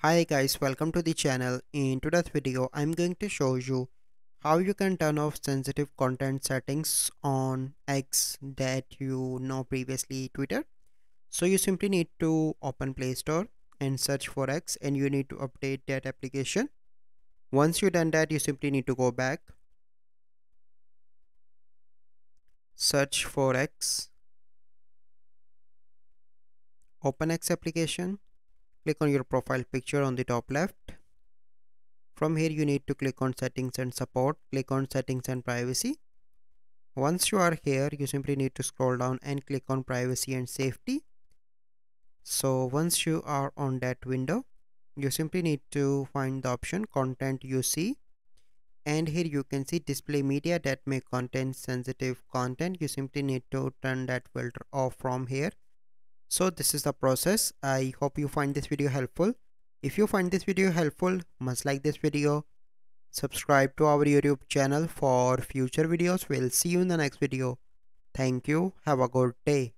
Hi guys, welcome to the channel. In today's video, I'm going to show you how you can turn off sensitive content settings on X that you know previously Twitter. So you simply need to open Play Store and search for X and you need to update that application. Once you done that, you simply need to go back, search for X, open X application, click on your profile picture on the top left. From here you need to click on settings and support, click on settings and privacy. Once you are here, you simply need to scroll down and click on privacy and safety. So once you are on that window, you simply need to find the option content you see, and here you can see display media that may contain sensitive content. You simply need to turn that filter off from here. So this is the process. I hope you find this video helpful. If you find this video helpful, must like this video, subscribe to our YouTube channel for future videos. We'll see you in the next video. Thank you. Have a good day.